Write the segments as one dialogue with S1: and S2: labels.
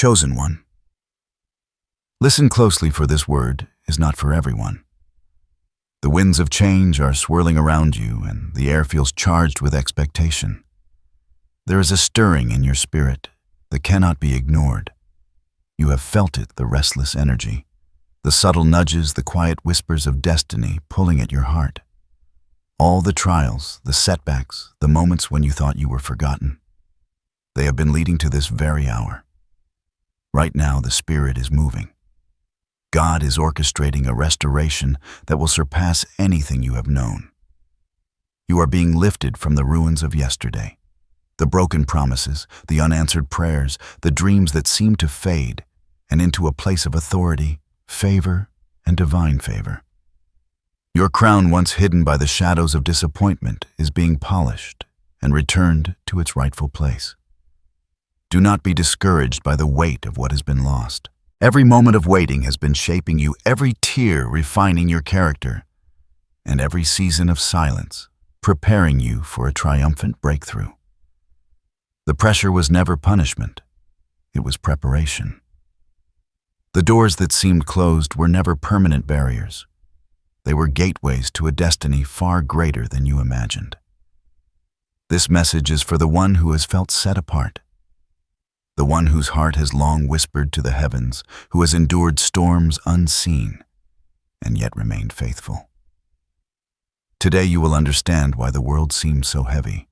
S1: Chosen one. Listen closely, for this word is not for everyone. The winds of change are swirling around you, and the air feels charged with expectation. There is a stirring in your spirit that cannot be ignored. You have felt it, the restless energy, the subtle nudges, the quiet whispers of destiny pulling at your heart. All the trials, the setbacks, the moments when you thought you were forgotten. They have been leading to this very hour. Right now, the Spirit is moving. God is orchestrating a restoration that will surpass anything you have known. You are being lifted from the ruins of yesterday. The broken promises, the unanswered prayers, the dreams that seem to fade, and into a place of authority, favor, and divine favor. Your crown, once hidden by the shadows of disappointment, is being polished and returned to its rightful place. Do not be discouraged by the weight of what has been lost. Every moment of waiting has been shaping you, every tear refining your character, and every season of silence preparing you for a triumphant breakthrough. The pressure was never punishment, it was preparation. The doors that seemed closed were never permanent barriers. They were gateways to a destiny far greater than you imagined. This message is for the one who has felt set apart, the one whose heart has long whispered to the heavens, who has endured storms unseen and yet remained faithful. Today you will understand why the world seemed so heavy,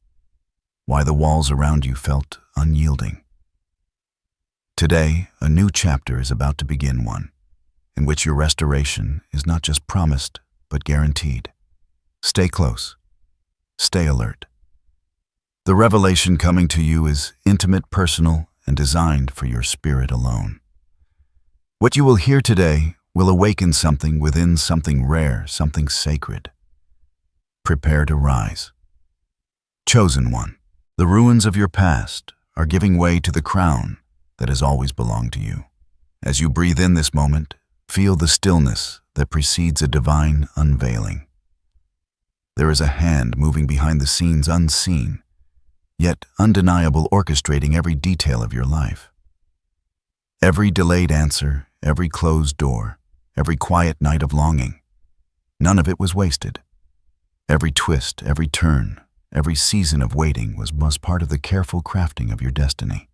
S1: why the walls around you felt unyielding. Today, a new chapter is about to begin, one in which your restoration is not just promised, but guaranteed. Stay close. Stay alert. The revelation coming to you is intimate, personal, and designed for your spirit alone. What you will hear today will awaken something within, something rare, something sacred. Prepare to rise. Chosen one, the ruins of your past are giving way to the crown that has always belonged to you. As you breathe in this moment, feel the stillness that precedes a divine unveiling. There is a hand moving behind the scenes, unseen, yet undeniable, orchestrating every detail of your life. Every delayed answer, every closed door, every quiet night of longing, none of it was wasted. Every twist, every turn, every season of waiting was part of the careful crafting of your destiny.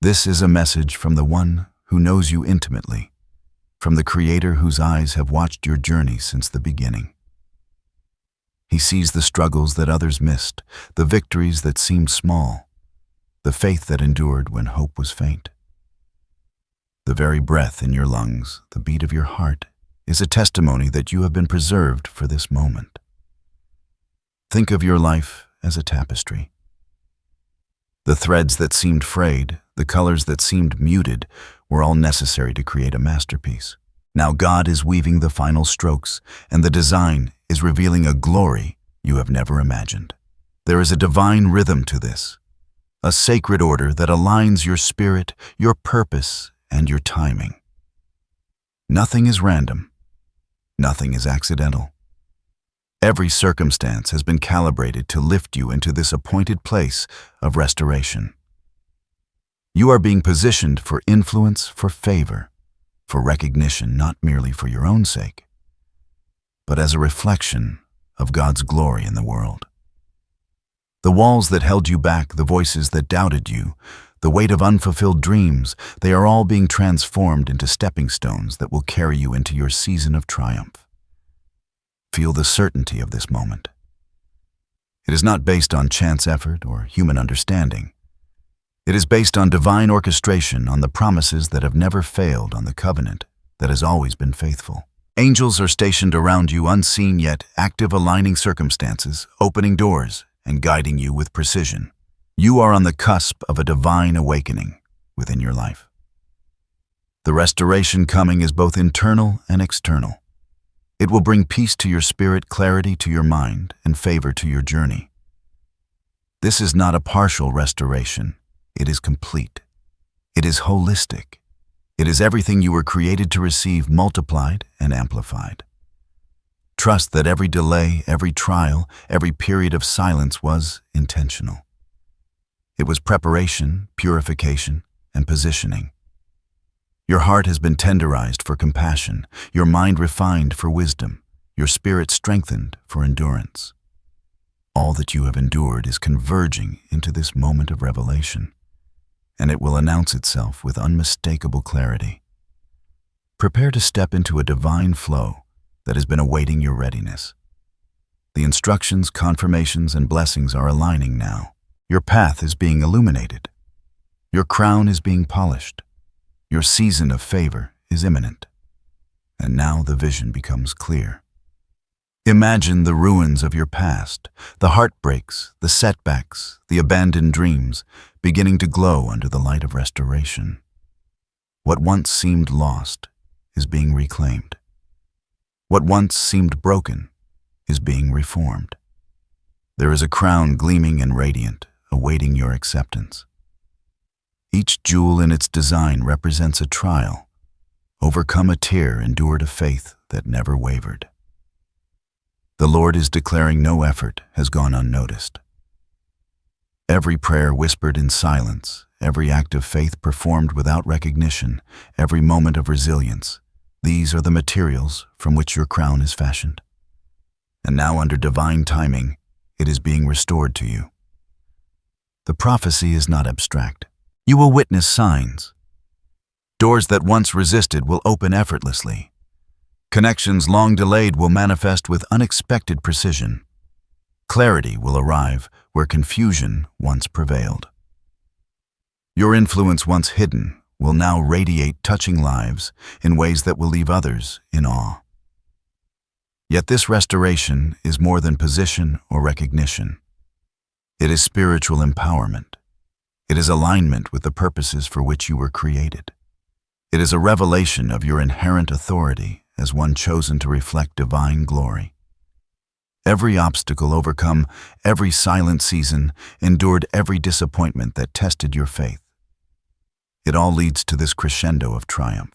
S1: This is a message from the one who knows you intimately, from the Creator whose eyes have watched your journey since the beginning. He sees the struggles that others missed, the victories that seemed small, the faith that endured when hope was faint. The very breath in your lungs, the beat of your heart, is a testimony that you have been preserved for this moment. Think of your life as a tapestry. The threads that seemed frayed, the colors that seemed muted, were all necessary to create a masterpiece. Now God is weaving the final strokes, and the design is revealing a glory you have never imagined. There is a divine rhythm to this, a sacred order that aligns your spirit, your purpose, and your timing. Nothing is random. Nothing is accidental. Every circumstance has been calibrated to lift you into this appointed place of restoration. You are being positioned for influence, for favor, for recognition, not merely for your own sake, but as a reflection of God's glory in the world. The walls that held you back, the voices that doubted you, the weight of unfulfilled dreams, they are all being transformed into stepping stones that will carry you into your season of triumph. Feel the certainty of this moment. It is not based on chance effort or human understanding. It is based on divine orchestration, on the promises that have never failed, on the covenant that has always been faithful. Angels are stationed around you, unseen yet active, aligning circumstances, opening doors, and guiding you with precision. You are on the cusp of a divine awakening within your life. The restoration coming is both internal and external. It will bring peace to your spirit, clarity to your mind, and favor to your journey. This is not a partial restoration. It is complete. It is holistic. It is everything you were created to receive, multiplied and amplified. Trust that every delay, every trial, every period of silence was intentional. It was preparation, purification, and positioning. Your heart has been tenderized for compassion, your mind refined for wisdom, your spirit strengthened for endurance. All that you have endured is converging into this moment of revelation, and it will announce itself with unmistakable clarity. Prepare to step into a divine flow that has been awaiting your readiness. The instructions, confirmations, and blessings are aligning now. Your path is being illuminated. Your crown is being polished. Your season of favor is imminent. And now the vision becomes clear. Imagine the ruins of your past, the heartbreaks, the setbacks, the abandoned dreams, beginning to glow under the light of restoration. What once seemed lost is being reclaimed. What once seemed broken is being reformed. There is a crown gleaming and radiant, awaiting your acceptance. Each jewel in its design represents a trial. Overcome a tear, endured a faith that never wavered. The Lord is declaring no effort has gone unnoticed. Every prayer whispered in silence, every act of faith performed without recognition, every moment of resilience, these are the materials from which your crown is fashioned. And now, under divine timing, it is being restored to you. The prophecy is not abstract. You will witness signs. Doors that once resisted will open effortlessly. Connections long delayed will manifest with unexpected precision. Clarity will arrive where confusion once prevailed. Your influence once hidden will now radiate, touching lives in ways that will leave others in awe. Yet this restoration is more than position or recognition. It is spiritual empowerment. It is alignment with the purposes for which you were created. It is a revelation of your inherent authority as one chosen to reflect divine glory. Every obstacle overcome, every silent season, endured every disappointment that tested your faith. It all leads to this crescendo of triumph.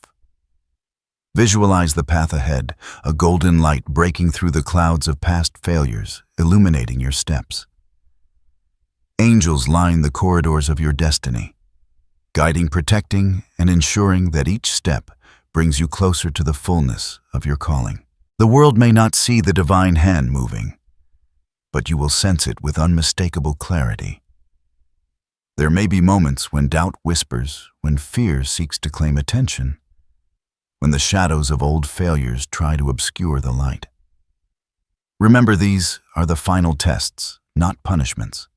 S1: Visualize the path ahead, a golden light breaking through the clouds of past failures, illuminating your steps. Angels line the corridors of your destiny, guiding, protecting, and ensuring that each step brings you closer to the fullness of your calling. The world may not see the divine hand moving, but you will sense it with unmistakable clarity. There may be moments when doubt whispers, when fear seeks to claim attention, when the shadows of old failures try to obscure the light. Remember, these are the final tests, not punishments.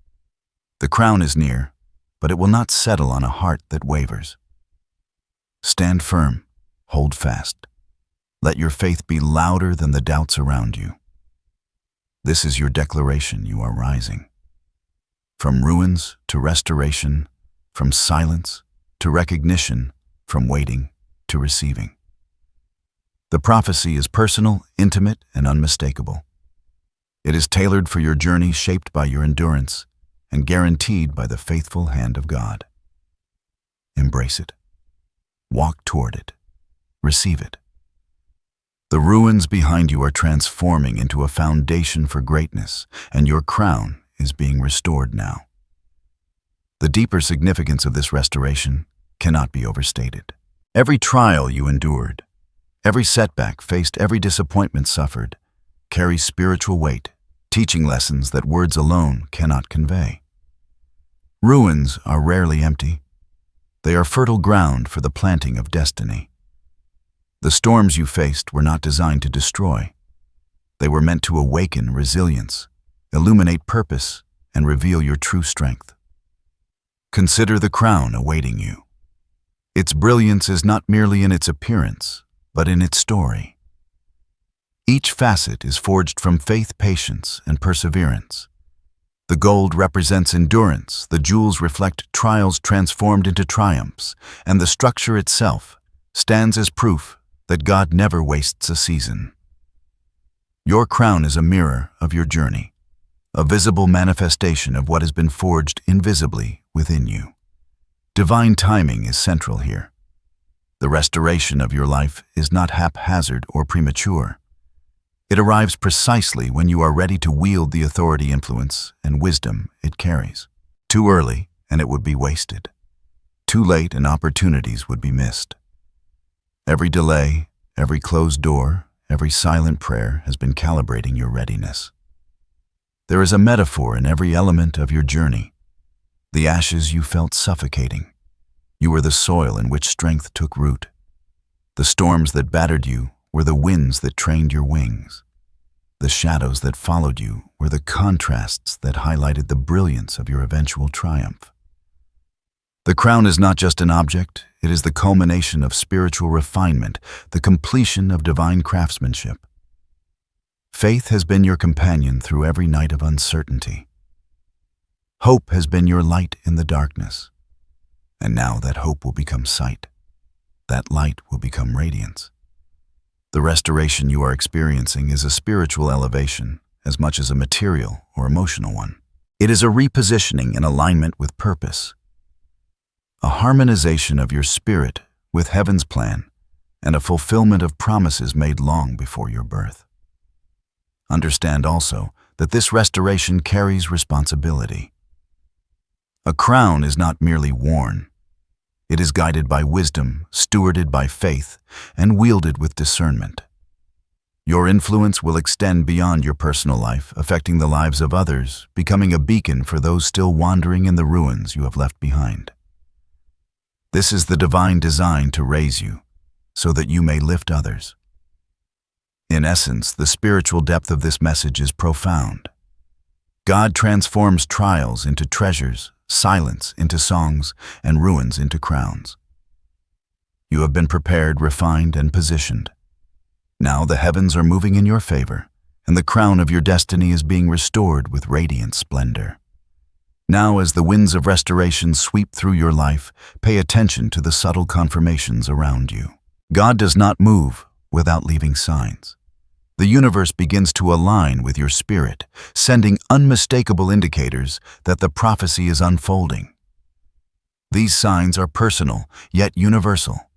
S1: The crown is near, but it will not settle on a heart that wavers. Stand firm, hold fast. Let your faith be louder than the doubts around you. This is your declaration: you are rising. From ruins to restoration, from silence to recognition, from waiting to receiving. The prophecy is personal, intimate, and unmistakable. It is tailored for your journey, shaped by your endurance, and guaranteed by the faithful hand of God. Embrace it. Walk toward it. Receive it. The ruins behind you are transforming into a foundation for greatness, and your crown is being restored now. The deeper significance of this restoration cannot be overstated. Every trial you endured, every setback faced, every disappointment suffered, carries spiritual weight, teaching lessons that words alone cannot convey. Ruins are rarely empty. They are fertile ground for the planting of destiny. The storms you faced were not designed to destroy. They were meant to awaken resilience, illuminate purpose, and reveal your true strength. Consider the crown awaiting you. Its brilliance is not merely in its appearance, but in its story. Each facet is forged from faith, patience, and perseverance. The gold represents endurance, the jewels reflect trials transformed into triumphs, and the structure itself stands as proof that God never wastes a season. Your crown is a mirror of your journey, a visible manifestation of what has been forged invisibly within you. Divine timing is central here. The restoration of your life is not haphazard or premature. It arrives precisely when you are ready to wield the authority, influence, and wisdom it carries. Too early, and it would be wasted. too late and opportunities would be missed. Every delay, every closed door, every silent prayer has been calibrating your readiness. There is a metaphor in every element of your journey. The ashes you felt suffocating. You were the soil in which strength took root. The storms that battered you were the winds that trained your wings. The shadows that followed you were the contrasts that highlighted the brilliance of your eventual triumph. The crown is not just an object, it is the culmination of spiritual refinement, the completion of divine craftsmanship. Faith has been your companion through every night of uncertainty. Hope has been your light in the darkness. And now that hope will become sight. That light will become radiance. The restoration you are experiencing is a spiritual elevation as much as a material or emotional one. It is a repositioning in alignment with purpose. A harmonization of your spirit with heaven's plan and a fulfillment of promises made long before your birth. Understand also that this restoration carries responsibility. A crown is not merely worn. It is guided by wisdom, stewarded by faith, and wielded with discernment. Your influence will extend beyond your personal life, affecting the lives of others, becoming a beacon for those still wandering in the ruins you have left behind. This is the divine design to raise you, so that you may lift others. In essence, the spiritual depth of this message is profound. God transforms trials into treasures, silence into songs, and ruins into crowns. You have been prepared, refined, and positioned. Now the heavens are moving in your favor, and the crown of your destiny is being restored with radiant splendor. Now, as the winds of restoration sweep through your life, pay attention to the subtle confirmations around you. God does not move without leaving signs. The universe begins to align with your spirit, sending unmistakable indicators that the prophecy is unfolding. These signs are personal, yet universal.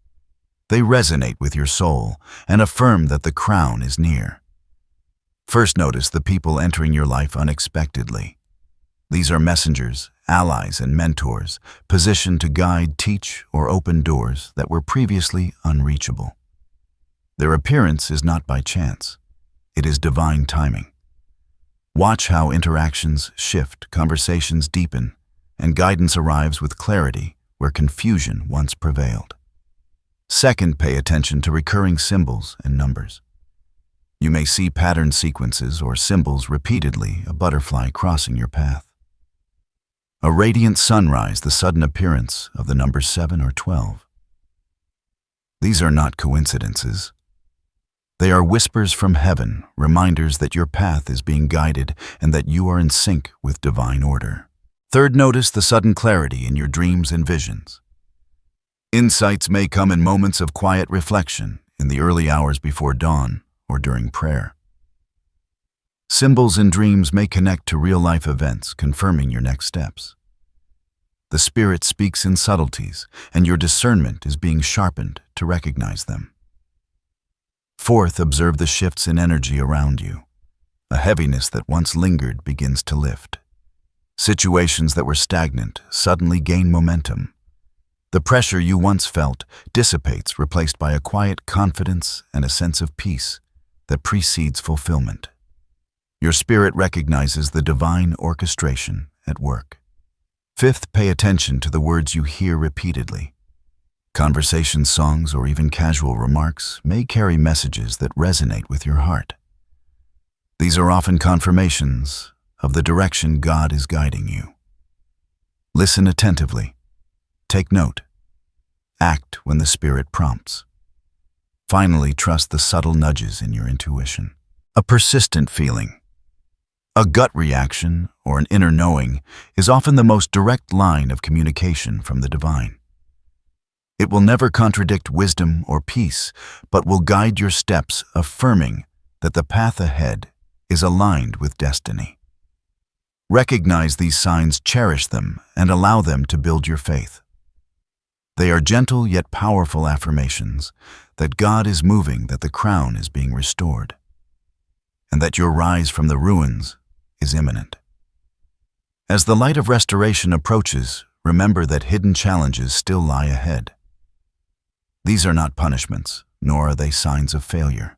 S1: They resonate with your soul and affirm that the crown is near. First, notice the people entering your life unexpectedly. These are messengers, allies, and mentors, positioned to guide, teach, or open doors that were previously unreachable. Their appearance is not by chance. It is divine timing. Watch how interactions shift, conversations deepen, and guidance arrives with clarity where confusion once prevailed. Second, pay attention to recurring symbols and numbers. You may see pattern sequences or symbols repeatedly, a butterfly crossing your path. A radiant sunrise, the sudden appearance of the numbers 7 or 12. These are not coincidences. They are whispers from heaven, reminders that your path is being guided and that you are in sync with divine order. Third, notice the sudden clarity in your dreams and visions. Insights may come in moments of quiet reflection, in the early hours before dawn, or during prayer. Symbols in dreams may connect to real-life events, confirming your next steps. The Spirit speaks in subtleties, and your discernment is being sharpened to recognize them. Fourth, observe the shifts in energy around you. A heaviness that once lingered begins to lift. Situations that were stagnant suddenly gain momentum. The pressure you once felt dissipates, replaced by a quiet confidence and a sense of peace that precedes fulfillment. Your spirit recognizes the divine orchestration at work. Fifth, pay attention to the words you hear repeatedly. Conversations, songs, or even casual remarks may carry messages that resonate with your heart. These are often confirmations of the direction God is guiding you. Listen attentively. Take note. Act when the Spirit prompts. Finally, trust the subtle nudges in your intuition. A persistent feeling, a gut reaction, or an inner knowing is often the most direct line of communication from the divine. It will never contradict wisdom or peace, but will guide your steps, affirming that the path ahead is aligned with destiny. Recognize these signs, cherish them, and allow them to build your faith. They are gentle yet powerful affirmations that God is moving, that the crown is being restored, and that your rise from the ruins is imminent. As the light of restoration approaches, remember that hidden challenges still lie ahead. These are not punishments, nor are they signs of failure.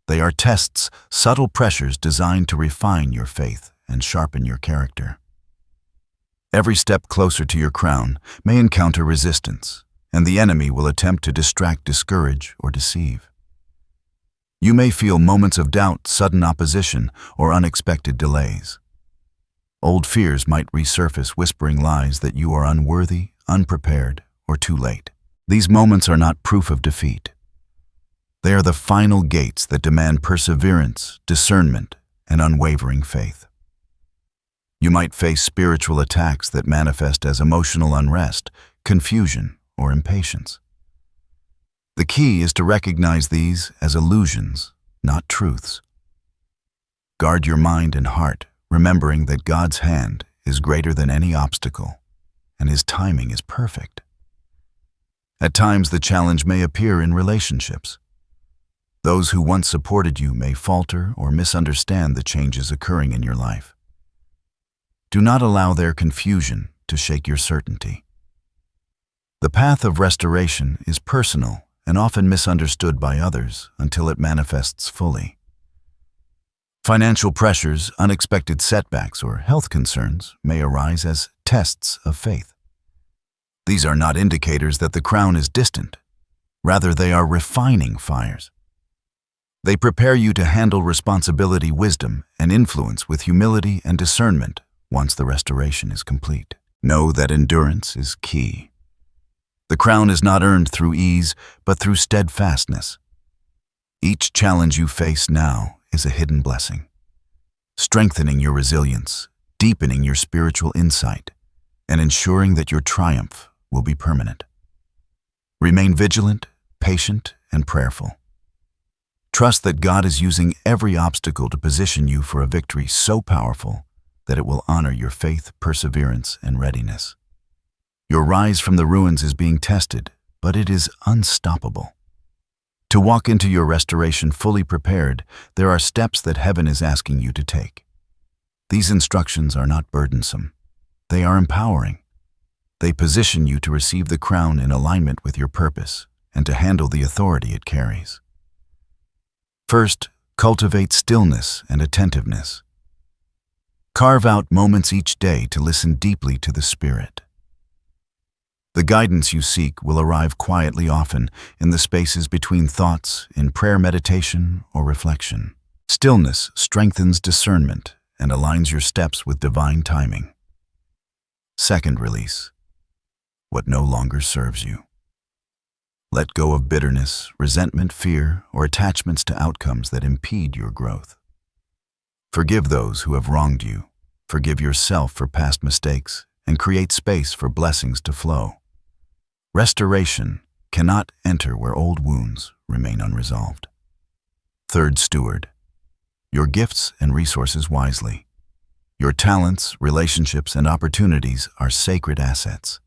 S1: They are tests, subtle pressures designed to refine your faith and sharpen your character. Every step closer to your crown may encounter resistance, and the enemy will attempt to distract, discourage, or deceive. You may feel moments of doubt, sudden opposition, or unexpected delays. Old fears might resurface, whispering lies that you are unworthy, unprepared, or too late. These moments are not proof of defeat. They are the final gates that demand perseverance, discernment, and unwavering faith. You might face spiritual attacks that manifest as emotional unrest, confusion, or impatience. The key is to recognize these as illusions, not truths. Guard your mind and heart, remembering that God's hand is greater than any obstacle, and His timing is perfect. At times, the challenge may appear in relationships. Those who once supported you may falter or misunderstand the changes occurring in your life. Do not allow their confusion to shake your certainty. The path of restoration is personal and often misunderstood by others until it manifests fully. Financial pressures, unexpected setbacks, or health concerns may arise as tests of faith. These are not indicators that the crown is distant. Rather, they are refining fires. They prepare you to handle responsibility, wisdom, and influence with humility and discernment once the restoration is complete. Know that endurance is key. The crown is not earned through ease, but through steadfastness. Each challenge you face now is a hidden blessing, strengthening your resilience, deepening your spiritual insight, and ensuring that your triumph will be permanent. Remain vigilant, patient, and prayerful. Trust that God is using every obstacle to position you for a victory so powerful that it will honor your faith, perseverance, and readiness. Your rise from the ruins is being tested, but it is unstoppable. To walk into your restoration fully prepared, there are steps that heaven is asking you to take. These instructions are not burdensome. They are empowering. They position you to receive the crown in alignment with your purpose and to handle the authority it carries. First, cultivate stillness and attentiveness. Carve out moments each day to listen deeply to the Spirit. The guidance you seek will arrive quietly, often in the spaces between thoughts, in prayer, meditation, or reflection. Stillness strengthens discernment and aligns your steps with divine timing. Second, release what no longer serves you. Let go of bitterness, resentment, fear, or attachments to outcomes that impede your growth. Forgive those who have wronged you. Forgive yourself for past mistakes and create space for blessings to flow. Restoration cannot enter where old wounds remain unresolved. Third, steward your gifts and resources wisely. Your talents, relationships, and opportunities are sacred assets.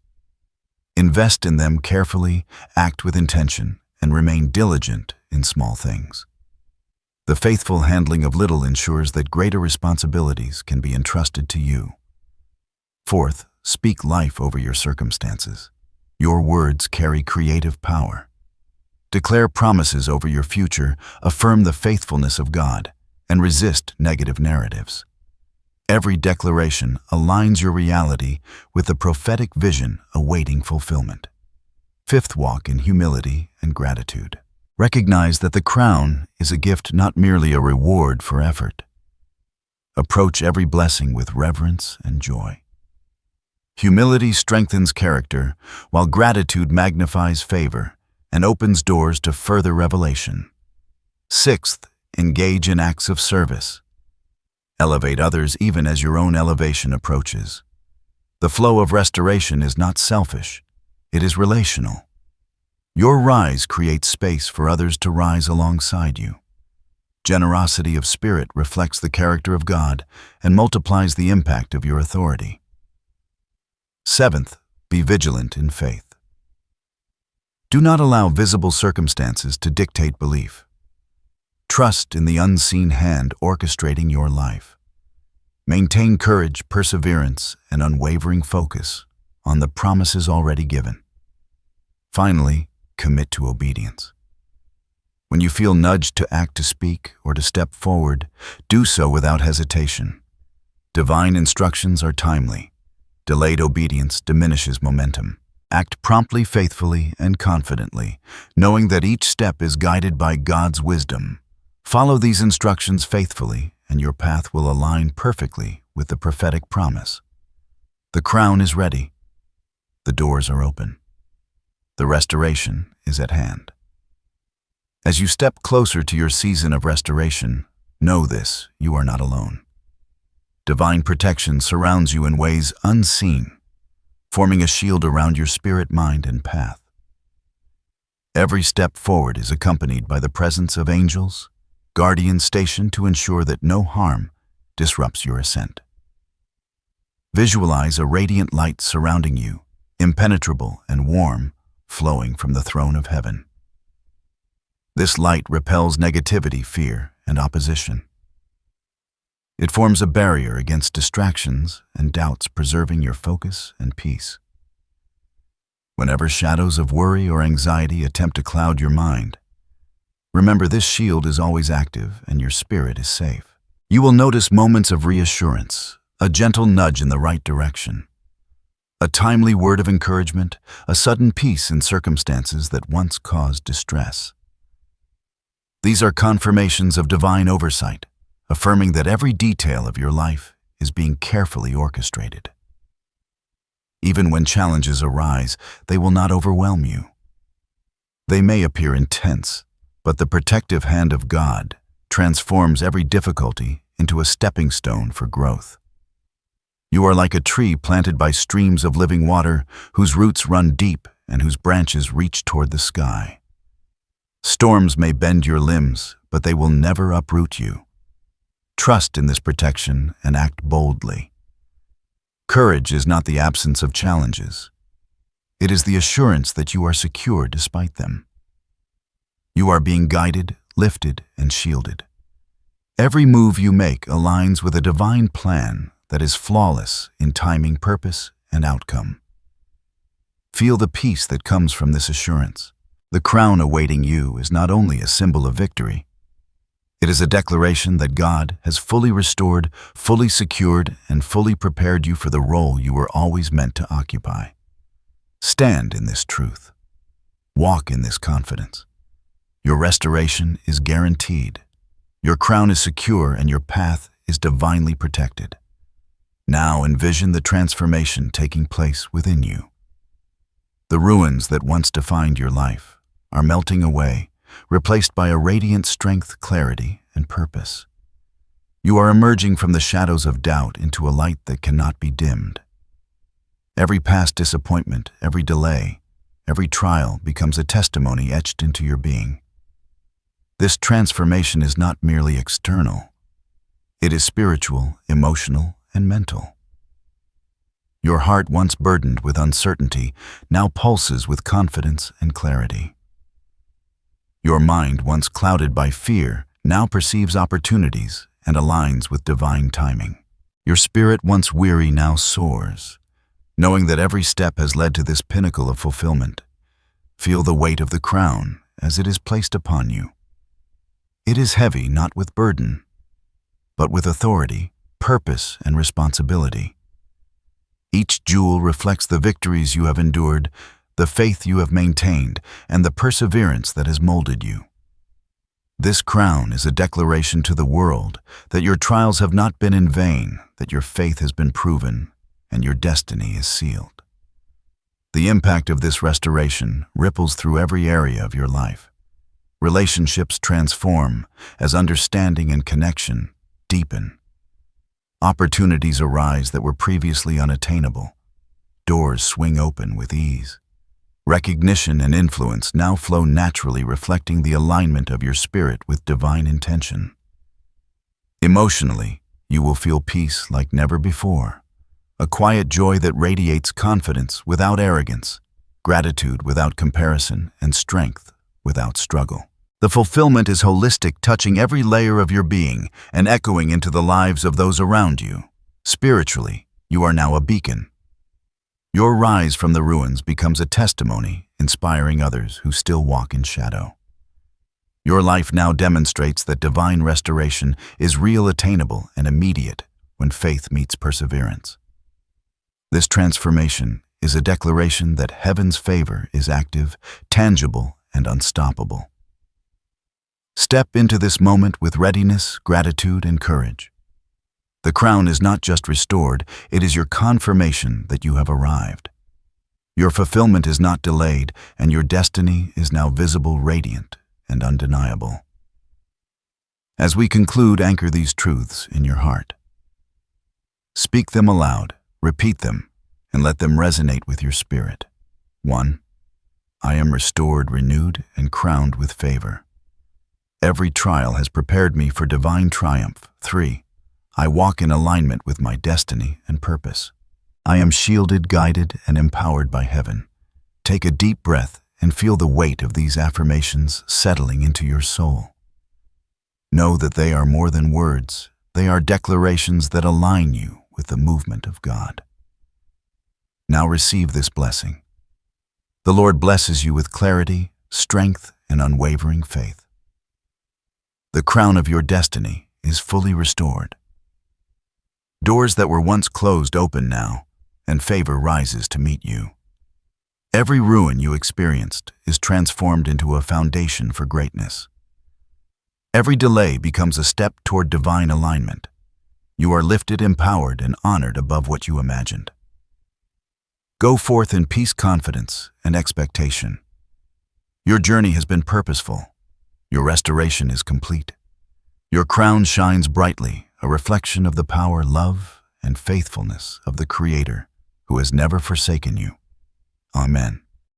S1: Invest in them carefully, act with intention, and remain diligent in small things. The faithful handling of little ensures that greater responsibilities can be entrusted to you. Fourth, speak life over your circumstances. Your words carry creative power. Declare promises over your future, affirm the faithfulness of God, and resist negative narratives. Every declaration aligns your reality with the prophetic vision awaiting fulfillment. Fifth, walk in humility and gratitude. Recognize that the crown is a gift, not merely a reward for effort. Approach every blessing with reverence and joy. Humility strengthens character, while gratitude magnifies favor and opens doors to further revelation. Sixth, engage in acts of service. Elevate others even as your own elevation approaches. The flow of restoration is not selfish, it is relational. Your rise creates space for others to rise alongside you. Generosity of spirit reflects the character of God and multiplies the impact of your authority. Seventh, be vigilant in faith. Do not allow visible circumstances to dictate belief. Trust in the unseen hand orchestrating your life. Maintain courage, perseverance, and unwavering focus on the promises already given. Finally, commit to obedience. When you feel nudged to act, to speak, or to step forward, do so without hesitation. Divine instructions are timely. Delayed obedience diminishes momentum. Act promptly, faithfully, and confidently, knowing that each step is guided by God's wisdom. Follow these instructions faithfully, and your path will align perfectly with the prophetic promise. The crown is ready. The doors are open. The restoration is at hand. As you step closer to your season of restoration, know this: you are not alone. Divine protection surrounds you in ways unseen, forming a shield around your spirit, mind, and path. Every step forward is accompanied by the presence of angels, guardians stationed to ensure that no harm disrupts your ascent. Visualize a radiant light surrounding you, impenetrable and warm, flowing from the throne of heaven. This light repels negativity, fear, and opposition. It forms a barrier against distractions and doubts, preserving your focus and peace. Whenever shadows of worry or anxiety attempt to cloud your mind, remember this shield is always active and your spirit is safe. You will notice moments of reassurance, a gentle nudge in the right direction, a timely word of encouragement, a sudden peace in circumstances that once caused distress. These are confirmations of divine oversight, affirming that every detail of your life is being carefully orchestrated. Even when challenges arise, they will not overwhelm you. They may appear intense, but the protective hand of God transforms every difficulty into a stepping stone for growth. You are like a tree planted by streams of living water, whose roots run deep and whose branches reach toward the sky. Storms may bend your limbs, but they will never uproot you. Trust in this protection and act boldly. Courage is not the absence of challenges. It is the assurance that you are secure despite them. You are being guided, lifted, and shielded. Every move you make aligns with a divine plan that is flawless in timing, purpose, and outcome. Feel the peace that comes from this assurance. The crown awaiting you is not only a symbol of victory, it is a declaration that God has fully restored, fully secured, and fully prepared you for the role you were always meant to occupy. Stand in this truth. Walk in this confidence. Your restoration is guaranteed. Your crown is secure and your path is divinely protected. Now envision the transformation taking place within you. The ruins that once defined your life are melting away, replaced by a radiant strength, clarity, and purpose. You are emerging from the shadows of doubt into a light that cannot be dimmed. Every past disappointment, every delay, every trial becomes a testimony etched into your being. This transformation is not merely external. It is spiritual, emotional, and mental. Your heart, once burdened with uncertainty, now pulses with confidence and clarity. Your mind, once clouded by fear, now perceives opportunities and aligns with divine timing. Your spirit, once weary, now soars, knowing that every step has led to this pinnacle of fulfillment. Feel the weight of the crown as it is placed upon you. It is heavy not with burden, but with authority, purpose, and responsibility. Each jewel reflects the victories you have endured, the faith you have maintained, and the perseverance that has molded you. This crown is a declaration to the world that your trials have not been in vain, that your faith has been proven, and your destiny is sealed. The impact of this restoration ripples through every area of your life. Relationships transform as understanding and connection deepen. Opportunities arise that were previously unattainable. Doors swing open with ease. Recognition and influence now flow naturally, reflecting the alignment of your spirit with divine intention. Emotionally, you will feel peace like never before, a quiet joy that radiates confidence without arrogance, gratitude without comparison, and strength without struggle. The fulfillment is holistic, touching every layer of your being and echoing into the lives of those around you. Spiritually, you are now a beacon. Your rise from the ruins becomes a testimony, inspiring others who still walk in shadow. Your life now demonstrates that divine restoration is real, attainable, and immediate when faith meets perseverance. This transformation is a declaration that heaven's favor is active, tangible, and unstoppable. Step into this moment with readiness, gratitude, and courage. The crown is not just restored, it is your confirmation that you have arrived. Your fulfillment is not delayed, and your destiny is now visible, radiant, and undeniable. As we conclude, anchor these truths in your heart. Speak them aloud, repeat them, and let them resonate with your spirit. 1. I am restored, renewed, and crowned with favor. Every trial has prepared me for divine triumph. 3. I walk in alignment with my destiny and purpose. I am shielded, guided, and empowered by heaven. Take a deep breath and feel the weight of these affirmations settling into your soul. Know that they are more than words. They are declarations that align you with the movement of God. Now receive this blessing. The Lord blesses you with clarity, strength, and unwavering faith. The crown of your destiny is fully restored. Doors that were once closed open now, and favor rises to meet you. Every ruin you experienced is transformed into a foundation for greatness. Every delay becomes a step toward divine alignment. You are lifted, empowered, and honored above what you imagined. Go forth in peace, confidence, and expectation. Your journey has been purposeful. Your restoration is complete. Your crown shines brightly, a reflection of the power, love, and faithfulness of the Creator who has never forsaken you. Amen.